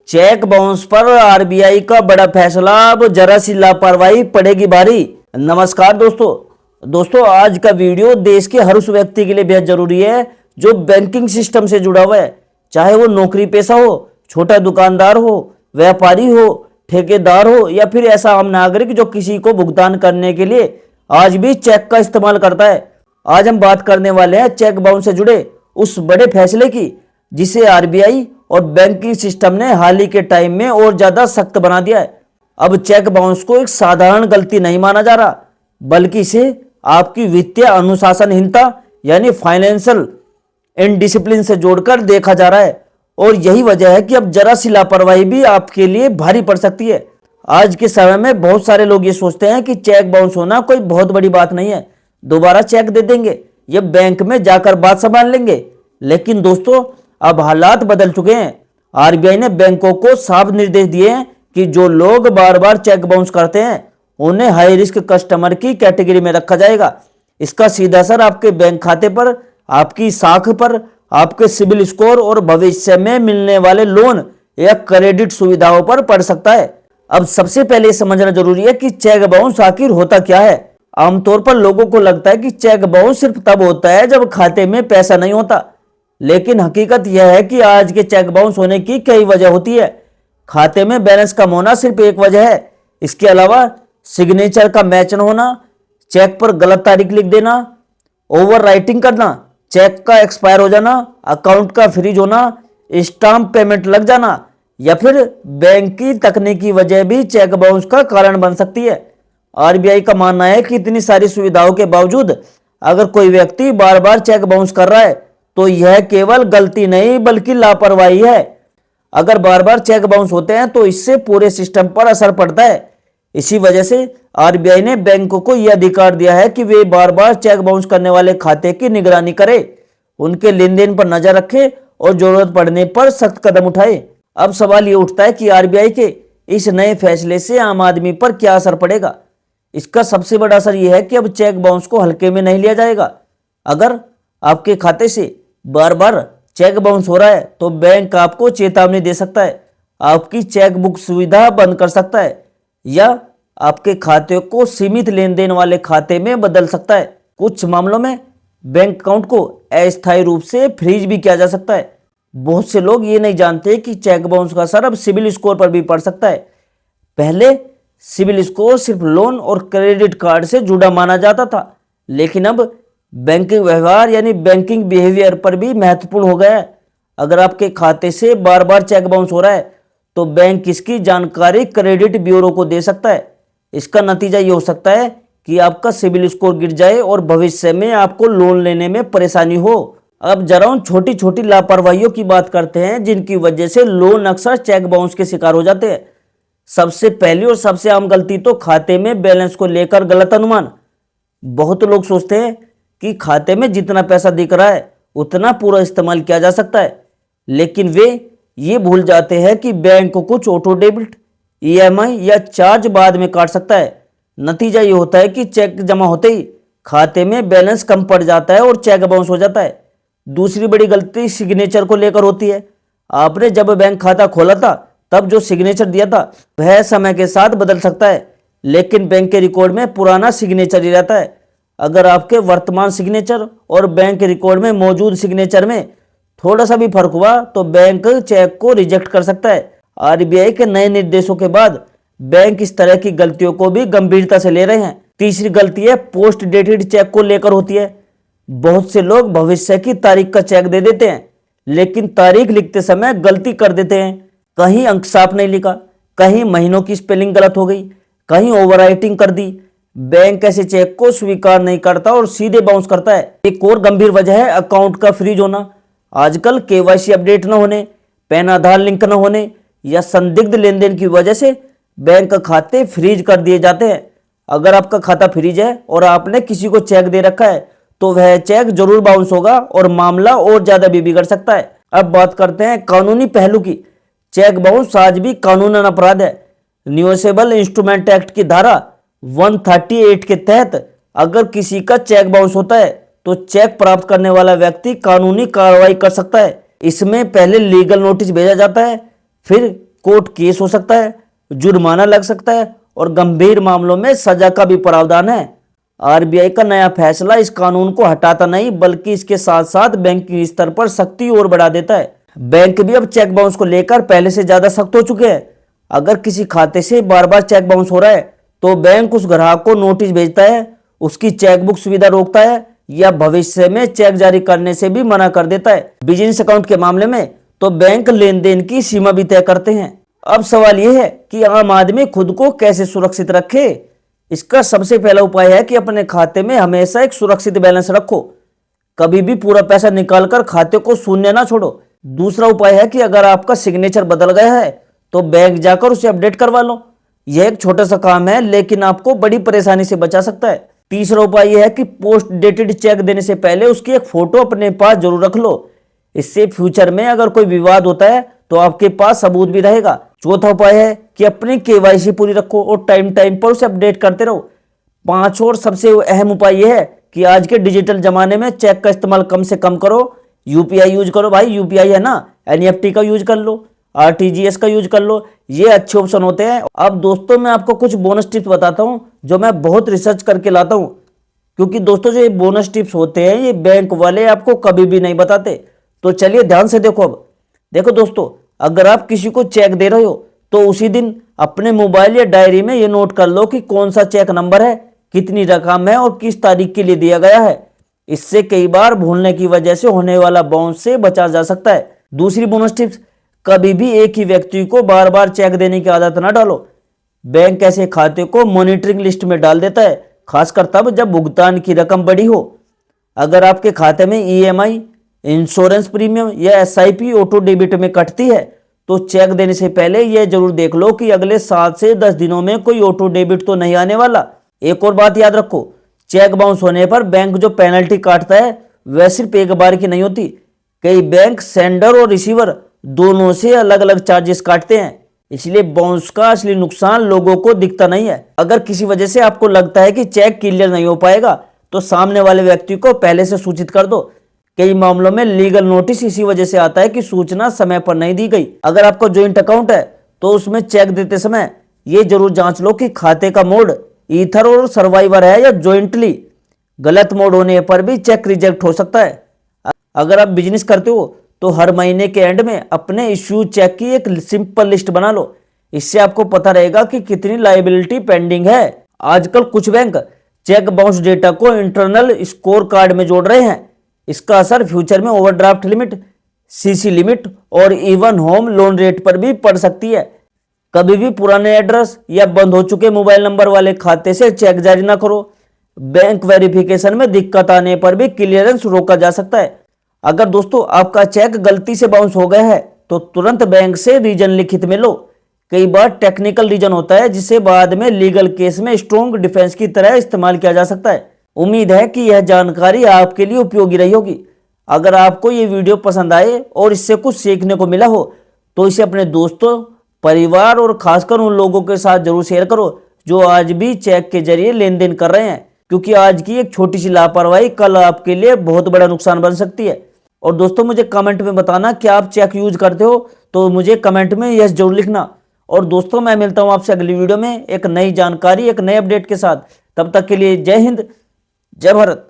Cheque bounce पर RBI का बड़ा फैसला, अब जरा सी लापरवाही पड़ेगी भारी। नमस्कार दोस्तों, आज का वीडियो देश के हर उस व्यक्ति के लिए बेहद जरूरी है जो बैंकिंग सिस्टम से जुड़ा हुआ है, चाहे वो नौकरी पेशा हो, छोटा दुकानदार हो, व्यापारी हो, ठेकेदार हो या फिर ऐसा आम नागरिक जो किसी को भुगतान करने के लिए आज भी चेक का इस्तेमाल करता है। आज हम बात करने वाले हैं चेक बाउंस से जुड़े उस बड़े फैसले की जिसे आरबीआई और बैंकिंग सिस्टम ने हाल ही के टाइम में और ज्यादा सख्त बना दिया है। अब चेक बाउंस को एक साधारण गलती नहीं माना जा रहा, बल्कि इसे आपकी वित्तीय अनुशासनहीनता यानी फाइनेंशियल इनडिसिप्लिन से जोड़कर देखा जा रहा है। और यही वजह है कि अब जरा सी लापरवाही भी आपके लिए भारी पड़ सकती है। आज के समय में बहुत सारे लोग ये सोचते हैं कि चेक बाउंस होना कोई बहुत बड़ी बात नहीं है, दोबारा चेक दे देंगे या बैंक में जाकर बात संभाल लेंगे। लेकिन दोस्तों, अब हालात बदल चुके हैं। आरबीआई ने बैंकों को साफ निर्देश दिए हैं कि जो लोग बार बार चेक बाउंस करते हैं उन्हें हाई रिस्क कस्टमर की कैटेगरी में रखा जाएगा। इसका सीधा असर आपके बैंक खाते पर, आपकी साख पर, आपके सिबिल स्कोर और भविष्य में मिलने वाले लोन या क्रेडिट सुविधाओं पर पड़ सकता है। अब सबसे पहले समझना जरूरी है कि चेक बाउंस आखिर होता क्या है। आमतौर पर लोगों को लगता है कि चेक बाउंस सिर्फ तब होता है जब खाते में पैसा नहीं होता, लेकिन हकीकत यह है कि आज के चेक बाउंस होने की कई वजह होती है। खाते में बैलेंस कम होना सिर्फ एक वजह है, इसके अलावा सिग्नेचर का मैच न होना, चेक पर गलत तारीख लिख देना, ओवर राइटिंग करना, चेक का एक्सपायर हो जाना, अकाउंट का फ्रीज होना, स्टाम्प पेमेंट लग जाना या फिर बैंक की तकनीकी वजह भी चेक बाउंस का कारण बन सकती है। आरबीआई का मानना है कि इतनी सारी सुविधाओं के बावजूद अगर कोई व्यक्ति बार बार चेक बाउंस कर रहा है तो यह केवल गलती नहीं बल्कि लापरवाही है। अगर बार बार चेक बाउंस होते हैं तो इससे पूरे सिस्टम पर असर पड़ता है। इसी वजह से आरबीआई ने बैंकों को यह अधिकार दिया है कि वे बार बार चेक बाउंस करने वाले खाते की निगरानी करें, उनके लेन देन पर नजर रखें और जरूरत पड़ने पर सख्त कदम उठाए। अब सवाल ये उठता है कि आरबीआई के इस नए फैसले से आम आदमी पर क्या असर पड़ेगा। इसका सबसे बड़ा असर यह है कि अब चेक बाउंस को हल्के में नहीं लिया जाएगा। अगर आपके खाते से बार बार चेक बाउंस हो रहा है तो बैंक आपको चेतावनी दे सकता है, आपकी चेक बुक सुविधा बंद कर सकता है या आपके खाते को सीमित लेन देन वाले खाते में बदल सकता है। कुछ मामलों में बैंक अकाउंट को अस्थायी रूप से फ्रीज भी किया जा सकता है। बहुत से लोग ये नहीं जानते कि चेक बाउंस का असर अब सिबिल स्कोर पर भी पड़ सकता है। पहले सिबिल स्कोर सिर्फ लोन और क्रेडिट कार्ड से जुड़ा माना जाता था, लेकिन अब बैंकिंग व्यवहार यानी बैंकिंग बिहेवियर पर भी महत्वपूर्ण हो गया है। अगर आपके खाते से बार बार चेक बाउंस हो रहा है तो बैंक इसकी जानकारी क्रेडिट ब्यूरो को दे सकता है। इसका नतीजा ये हो सकता है कि आपका सिबिल स्कोर गिर जाए और भविष्य में आपको लोन लेने में परेशानी हो। अब जरा उन छोटी छोटी लापरवाहियों की बात करते हैं जिनकी वजह से लोन अक्सर चेक बाउंस के शिकार हो जाते हैं। सबसे पहली और सबसे आम गलती तो खाते में बैलेंस को लेकर गलत अनुमान। बहुत लोग सोचते हैं कि खाते में जितना पैसा दिख रहा है उतना पूरा इस्तेमाल किया जा सकता है, लेकिन वे ये भूल जाते हैं कि बैंक को कुछ ऑटो डेबिट, ईएमआई या चार्ज बाद में काट सकता है। नतीजा ये होता है कि चेक जमा होते ही खाते में बैलेंस कम पड़ जाता है और चेक बाउंस हो जाता है। दूसरी बड़ी गलती सिग्नेचर को लेकर होती है। आपने जब बैंक खाता खोला था तब जो सिग्नेचर दिया था वह समय के साथ बदल सकता है, लेकिन बैंक के रिकॉर्ड में पुराना सिग्नेचर ही रहता है। अगर आपके वर्तमान सिग्नेचर और बैंक रिकॉर्ड में मौजूद सिग्नेचर में थोड़ा सा भी फर्क हुआ तो बैंक चेक को रिजेक्ट कर सकता है। आरबीआई के नए निर्देशों के बाद बैंक इस तरह की गलतियों को भी गंभीरता से ले रहे हैं। तीसरी गलती है पोस्ट डेटेड चेक को लेकर होती है। बहुत से लोग भविष्य की तारीख का चेक दे देते हैं, लेकिन तारीख लिखते समय गलती कर देते हैं। कहीं अंक साफ नहीं लिखा, कहीं महीनों की स्पेलिंग गलत हो गई, कहीं ओवर राइटिंग कर दी। बैंक ऐसे चेक को स्वीकार नहीं करता और सीधे बाउंस करता है। एक और गंभीर वजह है अकाउंट का फ्रीज होना। आजकल केवाईसी अपडेट न होने, पैन आधार लिंक न होने या संदिग्ध लेन देन की वजह से बैंक खाते फ्रीज कर दिए जाते हैं। अगर आपका खाता फ्रीज है और आपने किसी को चेक दे रखा है तो वह चेक जरूर बाउंस होगा और मामला और ज्यादा भी बिगड़ सकता है। अब बात करते हैं कानूनी पहलू की। चेक बाउंस आज भी कानूनन अपराध है। न्यूसेबल इंस्ट्रूमेंट एक्ट की धारा 138 के तहत अगर किसी का चेक बाउंस होता है तो चेक प्राप्त करने वाला व्यक्ति कानूनी कार्रवाई कर सकता है। इसमें पहले लीगल नोटिस भेजा जाता है, फिर कोर्ट केस हो सकता है, जुर्माना लग सकता है और गंभीर मामलों में सजा का भी प्रावधान है। आरबीआई का नया फैसला इस कानून को हटाता नहीं बल्कि इसके साथ साथ बैंकिंग स्तर पर सख्ती और बढ़ा देता है। बैंक भी अब चेक बाउंस को लेकर पहले से ज्यादा सख्त हो चुके हैं। अगर किसी खाते से बार बार चेक बाउंस हो रहा है तो बैंक उस ग्राहक को नोटिस भेजता है, उसकी चेकबुक सुविधा रोकता है या भविष्य में चेक जारी करने से भी मना कर देता है। बिजनेस अकाउंट के मामले में तो बैंक लेन देन की सीमा भी तय करते हैं। अब सवाल यह है कि आम आदमी खुद को कैसे सुरक्षित रखे। इसका सबसे पहला उपाय है कि अपने खाते में हमेशा एक सुरक्षित बैलेंस रखो। कभी भी पूरा पैसा निकालकर खाते को शून्य ना छोड़ो। दूसरा उपाय है कि अगर आपका सिग्नेचर बदल गया है तो बैंक जाकर उसे अपडेट करवा लो। यह एक छोटा सा काम है लेकिन आपको बड़ी परेशानी से बचा सकता है। तीसरा उपाय यह है कि पोस्ट डेटेड चेक देने से पहले उसकी एक फोटो अपने पास जरूर रख लो। इससे फ्यूचर में अगर कोई विवाद होता है तो आपके पास सबूत भी रहेगा। चौथा उपाय है कि अपनी केवाईसी पूरी रखो और टाइम टाइम पर उसे अपडेट करते रहो। पांच और सबसे अहम उपाय यह है कि आज के डिजिटल जमाने में चेक का इस्तेमाल कम से कम करो। यूपीआई यूज करो भाई, यूपीआई है ना, एनईएफटी का यूज कर लो, आरटीजीएस का यूज कर लो, ये अच्छे ऑप्शन होते हैं। अब दोस्तों मैं आपको कुछ बोनस टिप्स बताता हूं जो मैं बहुत रिसर्च करके लाता हूं, क्योंकि दोस्तों जो ये बोनस टिप्स होते हैं ये बैंक वाले आपको कभी भी नहीं बताते। तो चलिए ध्यान से देखो। अब देखो दोस्तों, अगर आप किसी को चेक दे रहे हो तो उसी दिन अपने मोबाइल या डायरी में ये नोट कर लो कि कौन सा चेक नंबर है, कितनी रकम है और किस तारीख के लिए दिया गया है। इससे कई बार भूलने की वजह से होने वाला बाउंस से बचा जा सकता है। दूसरी बोनस टिप्स, कभी भी एक ही व्यक्ति को बार बार चेक देने की आदत ना डालो। बैंक ऐसे खाते को मॉनिटरिंग लिस्ट में डाल देता है, खासकर तब जब भुगतान की रकम बड़ी हो। अगर आपके खाते में ईएमआई, इंश्योरेंस प्रीमियम या एसआईपी ऑटो डेबिट में कटती है तो चेक देने से पहले यह जरूर देख लो कि अगले 7 से 10 दिनों में कोई ऑटो डेबिट तो नहीं आने वाला। एक और बात याद रखो, चेक बाउंस होने पर बैंक जो पेनल्टी काटता है वह सिर्फ एक बार की नहीं होती। कई बैंक सेंडर और रिसीवर दोनों से अलग अलग चार्जेस काटते हैं, इसलिए बाउंस का असली नुकसान लोगों को दिखता नहीं है। अगर किसी वजह से आपको लगता है कि चेक क्लियर नहीं हो पाएगा तो सामने वाले व्यक्ति को पहले से सूचित कर दो। कई मामलों में लीगल नोटिस इसी वजह से आता है कि सूचना समय पर नहीं दी गई। अगर आपका ज्वाइंट अकाउंट है तो उसमें चेक देते समय ये जरूर जांच लो कि खाते का मोड ईथर और सर्वाइवर है या ज्वाइंटली। गलत मोड होने पर भी चेक रिजेक्ट हो सकता है। अगर आप बिजनेस करते हो तो हर महीने के एंड में अपने इश्यू चेक की एक सिंपल लिस्ट बना लो। इससे आपको पता रहेगा कि कितनी लायबिलिटी पेंडिंग है। आजकल कुछ बैंक चेक बाउंस डेटा को इंटरनल स्कोर कार्ड में जोड़ रहे हैं। इसका असर फ्यूचर में ओवरड्राफ्ट लिमिट, सीसी लिमिट और इवन होम लोन रेट पर भी पड़ सकती है। कभी भी पुराने एड्रेस या बंद हो चुके मोबाइल नंबर वाले खाते से चेक जारी ना करो। बैंक वेरिफिकेशन में दिक्कत आने पर भी क्लियरेंस रोका जा सकता है। अगर दोस्तों आपका चेक गलती से बाउंस हो गया है तो तुरंत बैंक से रीजन लिखित में लो। कई बार टेक्निकल रीजन होता है जिसे बाद में लीगल केस में स्ट्रॉन्ग डिफेंस की तरह इस्तेमाल किया जा सकता है। उम्मीद है कि यह जानकारी आपके लिए उपयोगी रही होगी। अगर आपको ये वीडियो पसंद आए और इससे कुछ सीखने को मिला हो तो इसे अपने दोस्तों, परिवार और खासकर उन लोगों के साथ जरूर शेयर करो जो आज भी चेक के जरिए लेन देन कर रहे हैं, क्योंकि आज की एक छोटी सी लापरवाही कल आपके लिए बहुत बड़ा नुकसान बन सकती है। और दोस्तों मुझे कमेंट में बताना कि आप चेक यूज करते हो, तो मुझे कमेंट में यस जरूर लिखना। और दोस्तों मैं मिलता हूं आपसे अगली वीडियो में एक नई जानकारी, एक नए अपडेट के साथ। तब तक के लिए जय हिंद, जय भारत।